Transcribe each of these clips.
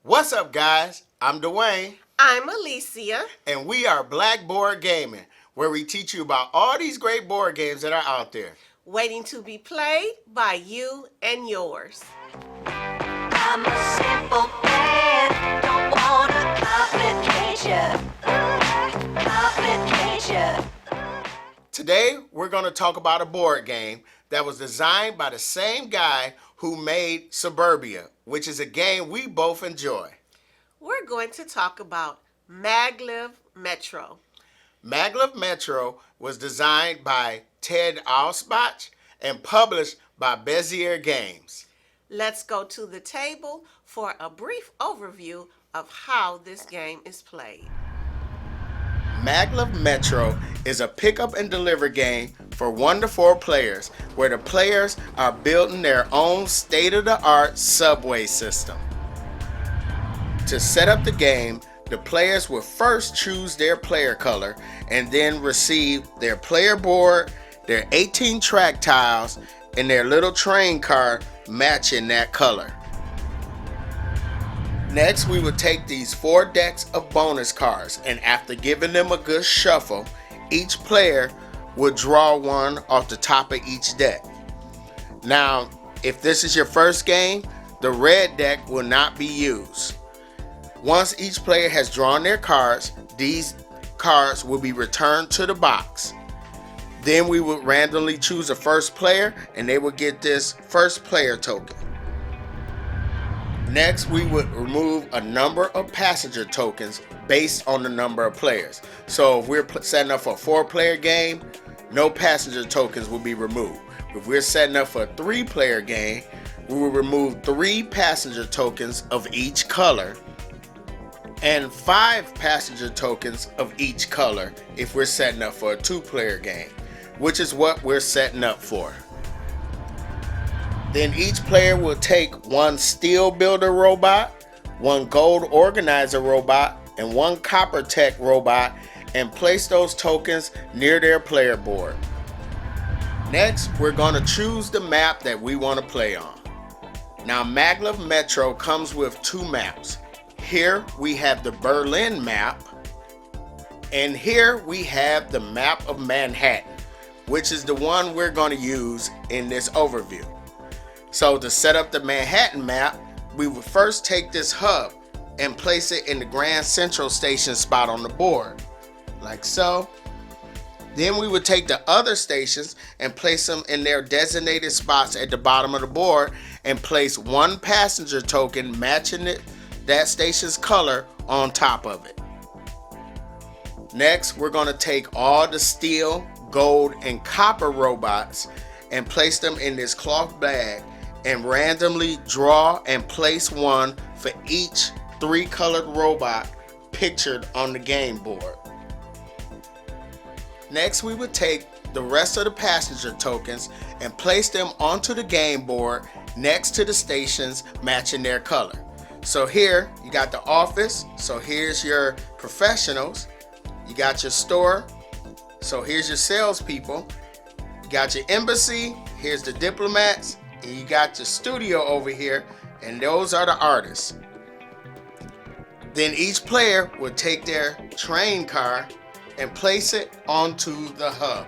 What's up, guys? I'm Dwayne, I'm Alicia. and we are Blackboard Gaming, where we teach you about all these great board games that are out there. Waiting to be played by you and yours. I'm a simple man, don't want a complication. Complication. Today, we're going to talk about a board game that was designed by the same guy who made Suburbia, which is a game we both enjoy. We're going to talk about Maglev Metro. Maglev Metro was designed by Ted Alspach and published by Bezier Games. Let's go to the table for a brief overview of how this game is played. Maglev Metro is a pick up and deliver game for 1 to 4 players where the players are building their own state-of-the-art subway system. To set up the game, the players will first choose their player color and then receive their player board, their 18 track tiles, and their little train car matching that color. Next, we would take these 4 decks of bonus cards, and after giving them a good shuffle, each player would draw one off the top of each deck. Now, if this is your first game, the red deck will not be used. Once each player has drawn their cards, these cards will be returned to the box. Then we would randomly choose a first player, and they would get this first player token. Next, we would remove a number of passenger tokens based on the number of players. So if we're setting up for a 4-player game, no passenger tokens will be removed. If we're setting up for a 3-player game, we will remove 3 passenger tokens of each color and 5 passenger tokens of each color if we're setting up for a 2-player game, which is what we're setting up for. Then each player will take 1 steel builder robot, 1 gold organizer robot, and 1 copper tech robot and place those tokens near their player board. Next, we're going to choose the map that we want to play on. Now, Maglev Metro comes with 2 maps. Here we have the Berlin map, and here we have the map of Manhattan, which is the one we're going to use in this overview. So to set up the Manhattan map, we would first take this hub and place it in the Grand Central Station spot on the board, like so. Then we would take the other stations and place them in their designated spots at the bottom of the board and place 1 passenger token matching that station's color on top of it. Next, we're going to take all the steel, gold, and copper robots and place them in this cloth bag and randomly draw and place 1 for each 3-colored robot pictured on the game board. Next, we would take the rest of the passenger tokens and place them onto the game board next to the stations matching their color. So here you got the office, so here's your professionals. You got your store, so here's your salespeople. You got your embassy, here's the diplomats, and you got your studio over here, and those are the artists. Then each player would take their train car and place it onto the hub.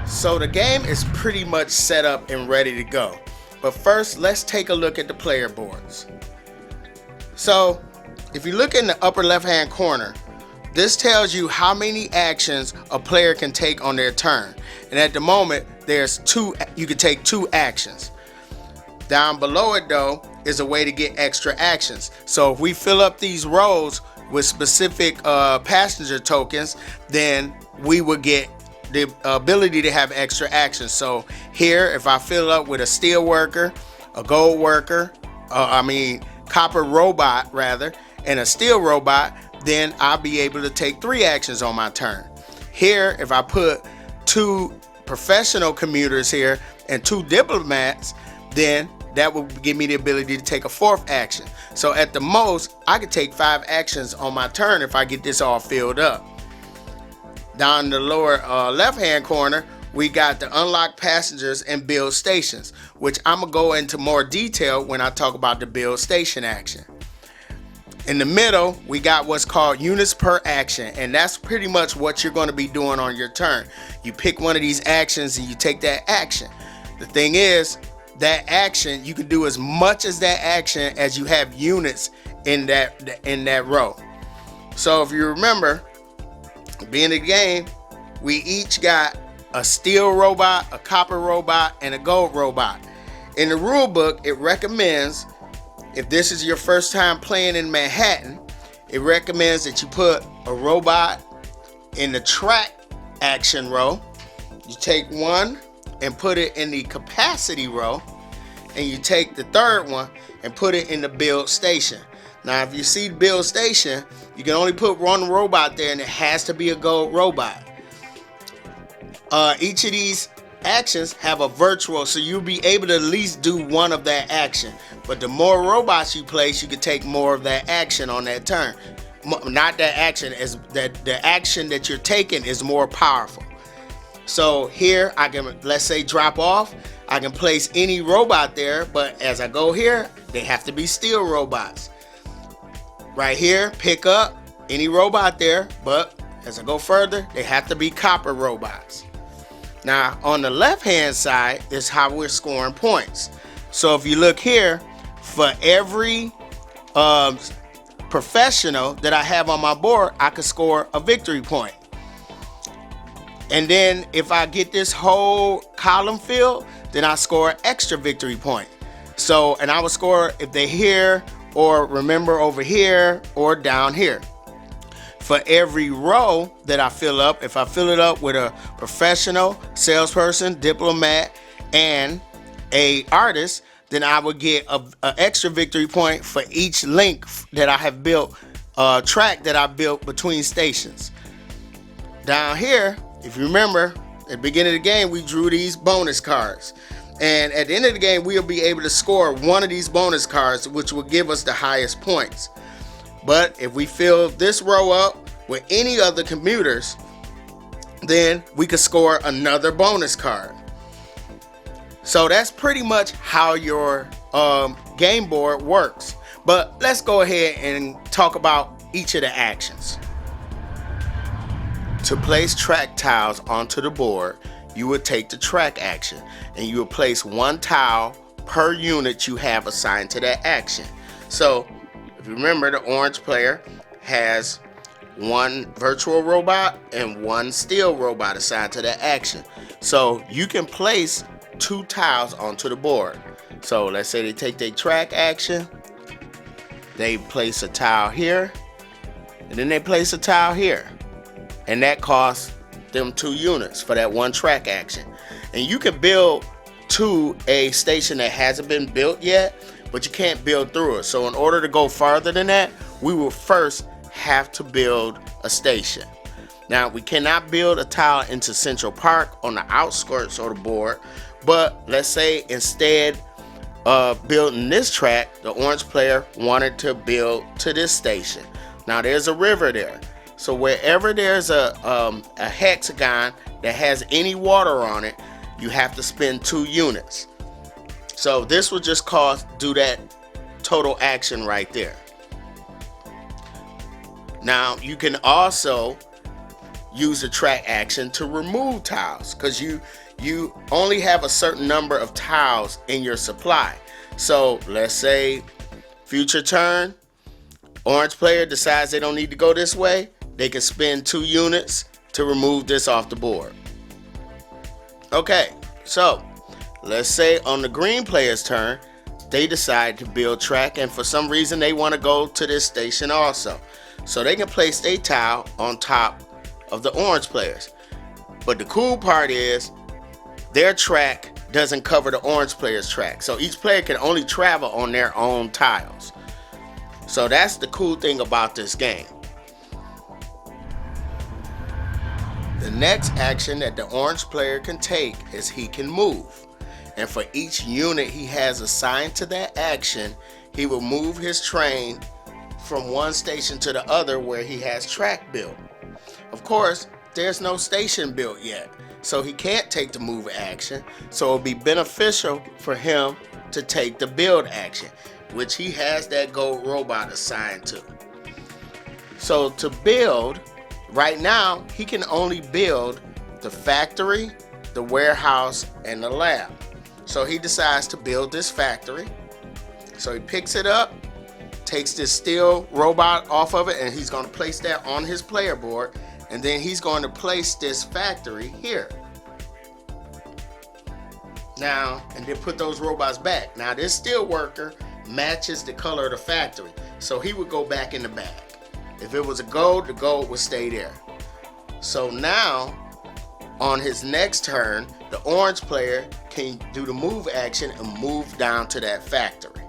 So the game is pretty much set up and ready to go. But first, let's take a look at the player boards. So if you look in the upper left-hand corner, this tells you how many actions a player can take on their turn. And at the moment, there's 2, you can take 2 actions. Down below it though is a way to get extra actions. So if we fill up these rows with specific passenger tokens, then we would get the ability to have extra actions. So here, if I fill up with a steel worker, a gold worker, copper robot rather, and a steel robot, then I'll be able to take 3 actions on my turn. Here, if I put 2 professional commuters here and 2 diplomats, then that will give me the ability to take a 4th action. So at the most, I could take 5 actions on my turn if I get this all filled up. Down in the lower left-hand corner, we got the unlock passengers and build stations, which I'm going to go into more detail when I talk about the build station action. In the middle, we got what's called units per action, and that's pretty much what you're going to be doing on your turn. You pick one of these actions and you take that action. The thing is, that action, you can do as much as that action as you have units in that row. So if you remember, being the game, we each got a steel robot, a copper robot, and a gold robot. In the rule book, it recommends, if this is your first time playing in Manhattan, it recommends that you put a robot in the track action row. You take one and put it in the capacity row, and you take the third one and put it in the build station. Now, if you see build station, you can only put one robot there, and it has to be a gold robot. Each of these actions have a virtual, so you'll be able to at least do one of that action. But the more robots you place, you can take more of that action on that turn. Not that action, as that the action that you're taking is more powerful. So here I can, let's say, drop off. I can place any robot there, but as I go here, they have to be steel robots. Right here, pick up any robot there, but as I go further, they have to be copper robots. Now, on the left-hand side is how we're scoring points. So if you look here, for every professional that I have on my board, I could score a victory point. And then if I get this whole column filled, then I score an extra victory point. So, and I would score if they here, or remember over here, or down here. For every row that I fill up, if I fill it up with a professional, salesperson, diplomat, and a artist, then I would get an extra victory point for each link that I have built, track that I built between stations. Down here, if you remember, at the beginning of the game, we drew these bonus cards. And at the end of the game, we'll be able to score one of these bonus cards, which will give us the highest points. But if we fill this row up with any other commuters, then we could score another bonus card. So that's pretty much how your game board works. But let's go ahead and talk about each of the actions. To place track tiles onto the board, you would take the track action, and you would place one tile per unit you have assigned to that action. So if you remember, the orange player has one virtual robot and one steel robot assigned to that action. So you can place two tiles onto the board. So let's say they take their track action, they place a tile here, and then they place a tile here. And that costs them 2 units for that one track action. And you can build to a station that hasn't been built yet, but you can't build through it. So in order to go farther than that, we will first have to build a station. Now, we cannot build a tile into Central Park on the outskirts of the board, but let's say instead of building this track, the orange player wanted to build to this station. Now, there's a river there. So wherever there's a hexagon that has any water on it, you have to spend 2 units. So this will just do that total action right there. Now you can also use the track action to remove tiles, because you only have a certain number of tiles in your supply. So let's say future turn, orange player decides they don't need to go this way, they can spend 2 units to remove this off the board. Okay, so let's say on the green player's turn, they decide to build track, and for some reason they want to go to this station also. So they can place a tile on top of the orange players. But the cool part is their track doesn't cover the orange player's track. So each player can only travel on their own tiles. So that's the cool thing about this game. The next action that the orange player can take is he can move. And for each unit he has assigned to that action, he will move his train from one station to the other where he has track built. Of course, there's no station built yet. so he can't take the move action. So it'll be beneficial for him to take the build action, which he has that gold robot assigned to. So to build, right now, he can only build the factory, the warehouse, and the lab. So he decides to build this factory. So he picks it up, takes this steel robot off of it, and he's going to place that on his player board. And then he's going to place this factory here. Now, and then put those robots back. Now, this steel worker matches the color of the factory. So he would go back in the bag. If it was a gold, the gold would stay there. So now, on his next turn, the orange player can do the move action and move down to that factory.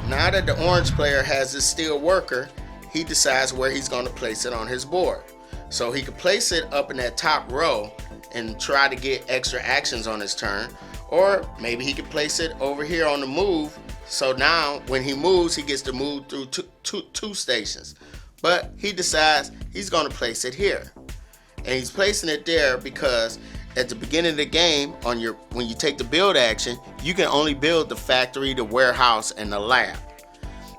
Now that the orange player has his steel worker, he decides where he's going to place it on his board. So he could place it up in that top row and try to get extra actions on his turn. Or maybe he could place it over here on the move. So now when he moves, he gets to move through two stations. But he decides he's going to place it here. And he's placing it there because at the beginning of the game, when you take the build action, you can only build the factory, the warehouse, and the lab.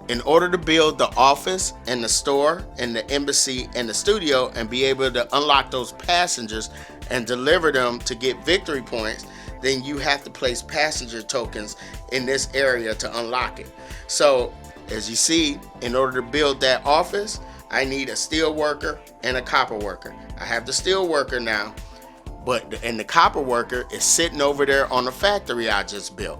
In order to build the office and the store and the embassy and the studio and be able to unlock those passengers and deliver them to get victory points, then you have to place passenger tokens in this area to unlock it. So as you see, in order to build that office, I need a steel worker and a copper worker. I have the steel worker now, and the copper worker is sitting over there on the factory I just built.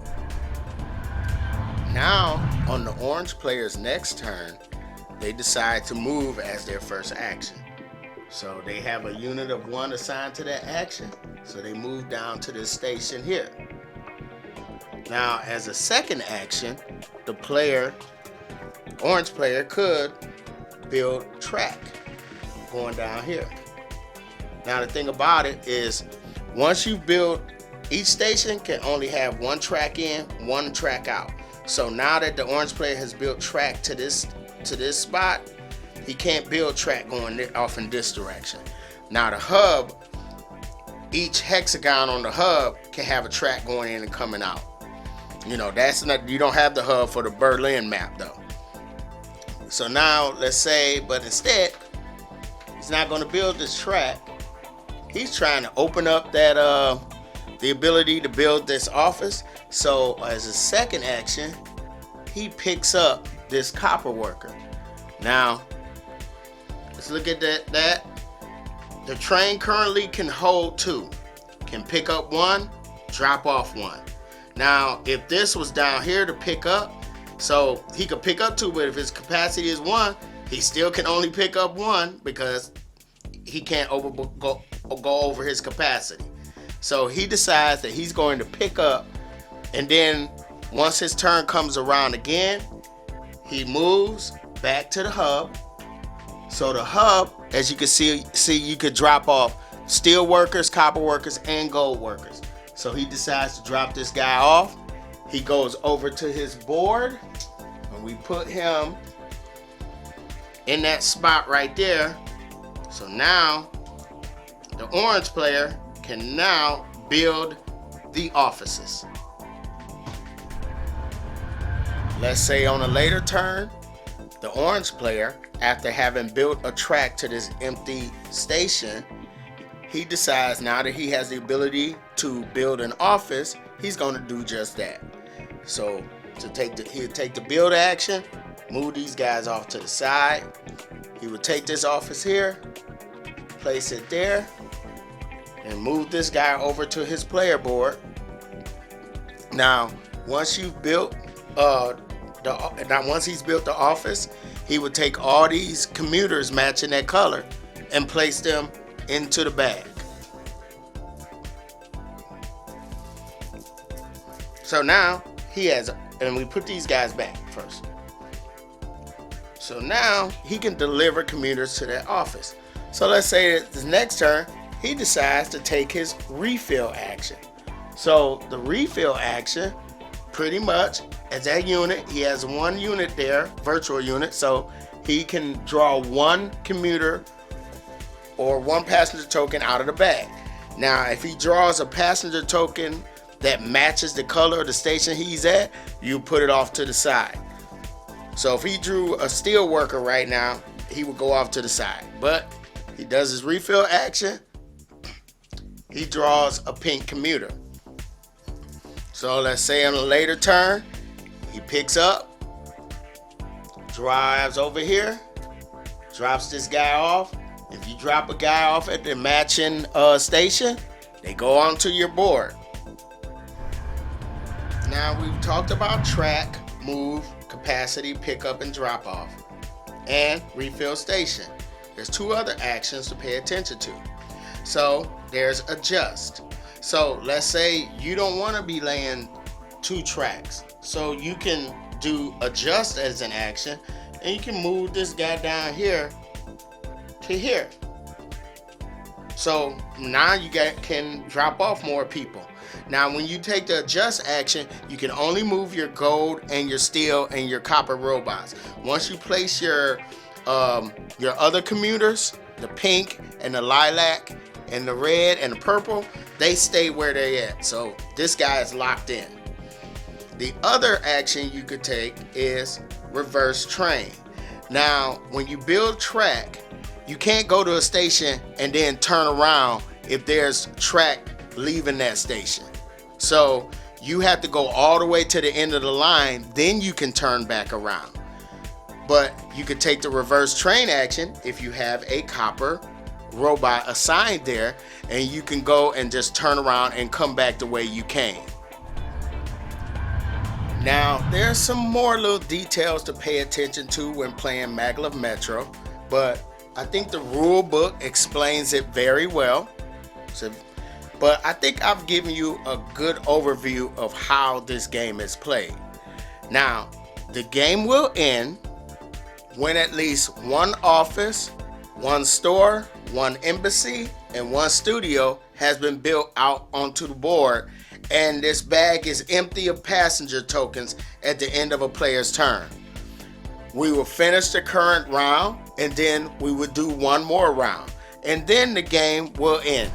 Now, on the orange player's next turn, they decide to move as their first action. So they have a unit of 1 assigned to that action, so they move down to this station here. Now, as a second action, the orange player could build track going down here. Now, the thing about it is, once you build, each station can only have 1 track in, 1 track out. So now that the orange player has built track to this spot, he can't build track going off in this direction. Now the hub, each hexagon on the hub can have a track going in and coming out. You don't have the hub for the Berlin map though. So now let's say, but instead, he's not going to build this track. He's trying to open up that the ability to build this office. So as a second action, he picks up this copper worker. Now, let's look at that. The train currently can hold 2. Can pick up 1, drop off 1. Now, if this was down here to pick up, so he could pick up 2, but if his capacity is 1, he still can only pick up 1 because he can't go over his capacity. So he decides that he's going to pick up, and then once his turn comes around again, he moves back to the hub. So the hub, as you can see you could drop off steel workers, copper workers, and gold workers. So he decides to drop this guy off. He goes over to his board, and we put him in that spot right there. So now the orange player can now build the offices. Let's say on a later turn, the orange player, after having built a track to this empty station, he decides now that he has the ability to build an office, he's going to do just that. So he'll take the build action, move these guys off to the side. He would take this office here, place it there, and move this guy over to his player board. Now, once you've built once he's built the office, he would take all these commuters matching that color and place them into the bag. So now and we put these guys back first. So now he can deliver commuters to that office. So let's say that this next turn, he decides to take his refill action. So the refill action, pretty much, as that unit, he has 1 unit there, virtual unit, so he can draw 1 commuter or one passenger token out of the bag. Now, if he draws a passenger token that matches the color of the station he's at, you put it off to the side. So if he drew a steel worker right now, he would go off to the side. But he does his refill action. He draws a pink commuter. So let's say on a later turn, he picks up, drives over here, drops this guy off. If you drop a guy off at the matching station, they go onto your board. Now we've talked about track, move, capacity, pickup, and drop off, and refill station. There's two other actions to pay attention to. So there's adjust. So let's say you don't want to be laying 2 tracks. So you can do adjust as an action, and you can move this guy down here to here. So now you can drop off more people. Now when you take the adjust action, you can only move your gold and your steel and your copper robots. Once you place your other commuters, the pink and the lilac and the red and the purple, they stay where they at. So this guy is locked in. The other action you could take is reverse train. Now when you build track, you can't go to a station and then turn around if there's track leaving that station. So you have to go all the way to the end of the line, then you can turn back around. But you could take the reverse train action if you have a copper robot assigned there, and you can go and just turn around and come back the way you came. Now, there's some more little details to pay attention to when playing Maglev Metro, but I think the rule book explains it very well. But I think I've given you a good overview of how this game is played. Now, the game will end when at least one office, one store, one embassy, and one studio has been built out onto the board, and this bag is empty of passenger tokens at the end of a player's turn. We will finish the current round, and then we will do one more round, and then the game will end.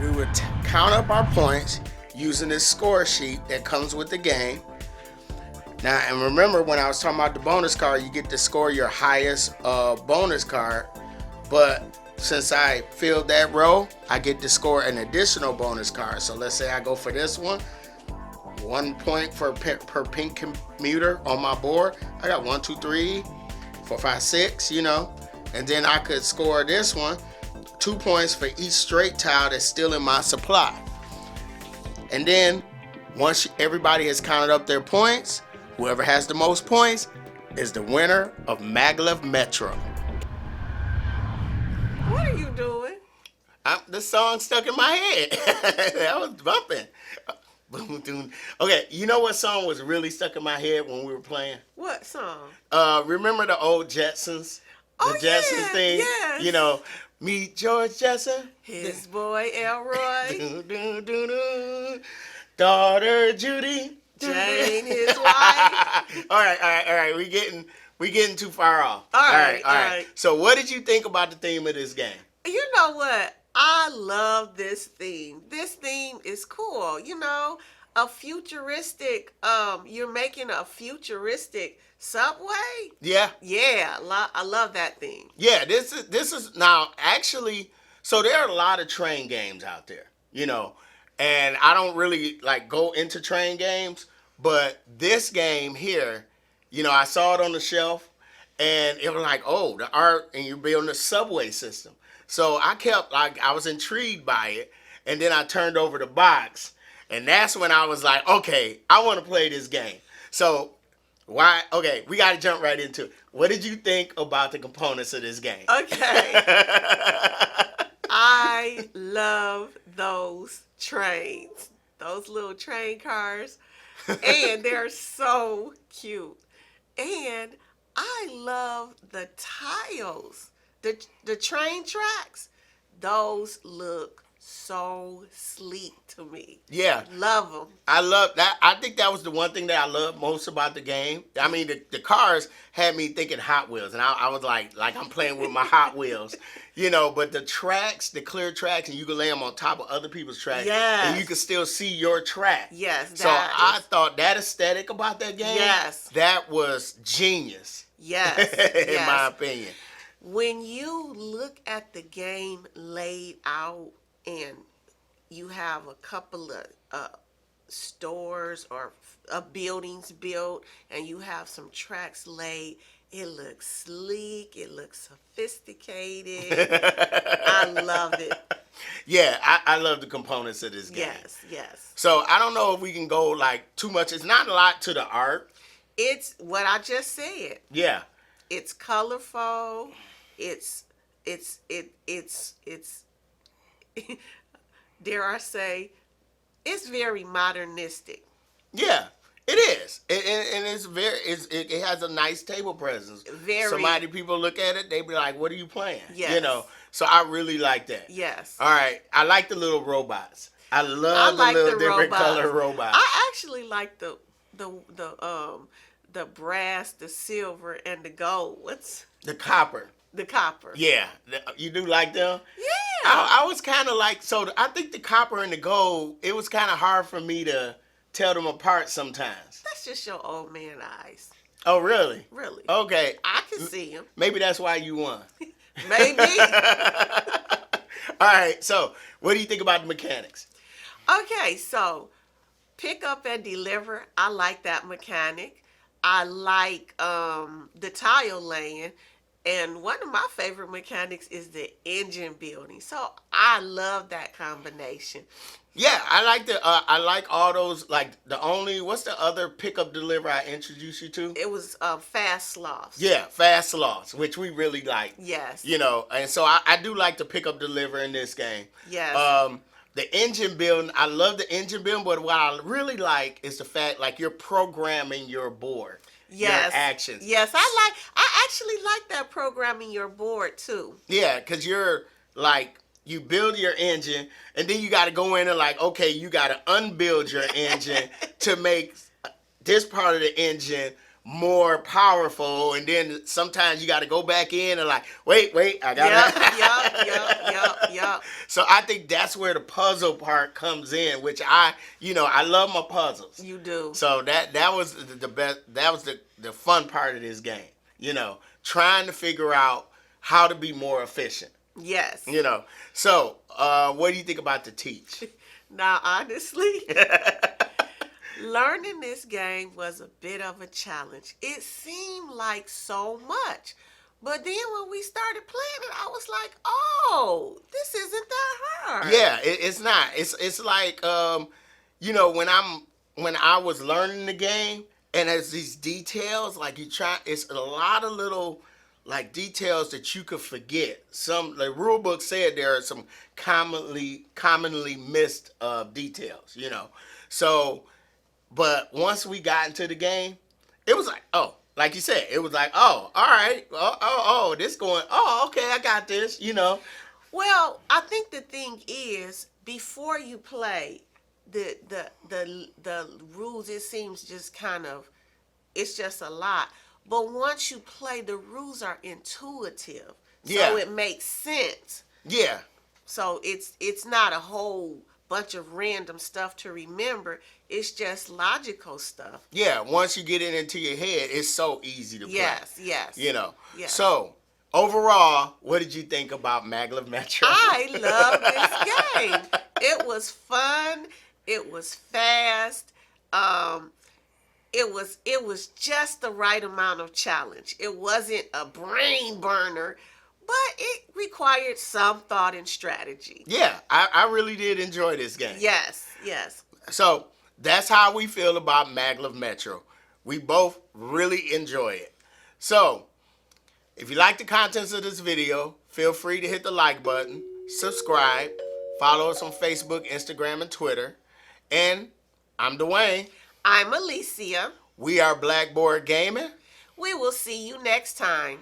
We would count up our points using this score sheet that comes with the game. Now, and remember when I was talking about the bonus card, you get to score your highest bonus card, but since I filled that row, I get to score an additional bonus card. So let's say I go for this one, 1 point per pink commuter on my board. I got 1, 2, 3, 4, 5, 6, and then I could score this one, 2 points for each straight tile that's still in my supply. And then once everybody has counted up their points, whoever has the most points is the winner of Maglev Metro. What are you doing? The song stuck in my head. I was bumping. Okay, you know what song was really stuck in my head when we were playing? What song? Remember the old Jetsons? The Jetsons thing? Yes. Meet George Jetson. His boy Elroy. Daughter Judy. Jane, his wife. All right. We getting too far off. All right. So what did you think about the theme of this game? You know what? I love this theme. This theme is cool. A futuristic, you're making a futuristic subway. Yeah. Yeah, I love that theme. Yeah, this is now actually, so there are a lot of train games out there, and I don't really go into train games, but this game here, I saw it on the shelf and it was like, oh, the art, and you're building a subway system. So I kept I was intrigued by it, and then I turned over the box, and that's when I was like, okay, I want to play this game. So we got to jump right into it. What did you think about the components of this game? Okay. I love those trains, those little train cars, and they're so cute. And I love the tiles, the train tracks. Those look so sleek to me. Yeah. Love them. I love that. I think that was the one thing that I love most about the game. I mean, the cars had me thinking Hot Wheels, and I was like I'm playing with my Hot Wheels, You know, but the tracks, the clear tracks, and you can lay them on top of other people's tracks. Yes. And you can still see your track. Yes. So I thought that aesthetic about that game, Yes. that was genius. Yes. In my opinion. When you look at the game laid out and you have a couple of stores or buildings built and you have some tracks laid, it looks sleek, it looks sophisticated. I love it. Yeah, I love the components of this game. Yes, yes. So I don't know if we can go like too much. It's not a lot to the art. It's what I just said. Yeah. It's colorful. It's dare I say, it's very modernistic. Yeah, it is. And it's it has a nice table presence. Very. People look at it, they be like, what are you playing? Yes. You know, so I really like that. Yes. All right. I like the little robots. I love the little different color robots. I actually like the brass, the silver, and the gold. What's the copper? The copper. Yeah. You do like them? Yeah. I was kind of like, I think the copper and the gold, it was kind of hard for me to tell them apart sometimes. That's just your old man eyes. Oh, really? Really. Okay. I can see him. Maybe that's why you won. Maybe. All right. So, what do you think about the mechanics? Okay, so pick up and deliver. I like that mechanic. I like the tile laying. And one of my favorite mechanics is the engine building. So I love that combination. Yeah, I like all those, like what's the other pickup deliver I introduced you to? It was fast sloths. Yeah, fast sloths, which we really like. Yes. You know, and so I do like the pickup deliver in this game. Yes. The engine building, I love the engine building, but what I really like is the fact like you're programming your board. Yes. Your actions. Yes, I actually like that programming your board too. Yeah, because you're like, you build your engine and then you got to go in and like, okay, you got to unbuild your engine to make this part of the engine more powerful. And then sometimes you got to go back in and like, wait, I got it. Yep. So I think that's where the puzzle part comes in, which I love my puzzles. You do. So that was the best. That was the fun part of this game. You know, trying to figure out how to be more efficient. Yes. You know. So what do you think about the teach? Now, honestly, learning this game was a bit of a challenge. It seemed like so much. But then when we started playing it, I was like, oh, this isn't that hard. Yeah, it's not. It's like, when I was learning the game, and there's these details, like it's a lot of little, like, details that you could forget. The rule book said there are some commonly missed details, you know. So, but once we got into the game, it was like, oh, like you said, it was like, oh, all right, okay, I got this, you know. Well, I think the thing is, before you play, the rules, it seems just kind of, it's just a lot. But once you play, the rules are intuitive. So it makes sense. Yeah. So it's not a whole bunch of random stuff to remember. It's just logical stuff. Yeah, once you get it into your head, it's so easy to play. Yes. You know. Yes. So, overall, what did you think about Maglev Metro? I love this game. It was fun. It was fast. It was just the right amount of challenge. It wasn't a brain burner, but it required some thought and strategy. Yeah, I really did enjoy this game. Yes. So, that's how we feel about Maglev Metro. We both really enjoy it. So, if you like the contents of this video, feel free to hit the like button, subscribe, follow us on Facebook, Instagram, and Twitter. And I'm Dwayne. I'm Alicia. We are Blackboard Gaming. We will see you next time.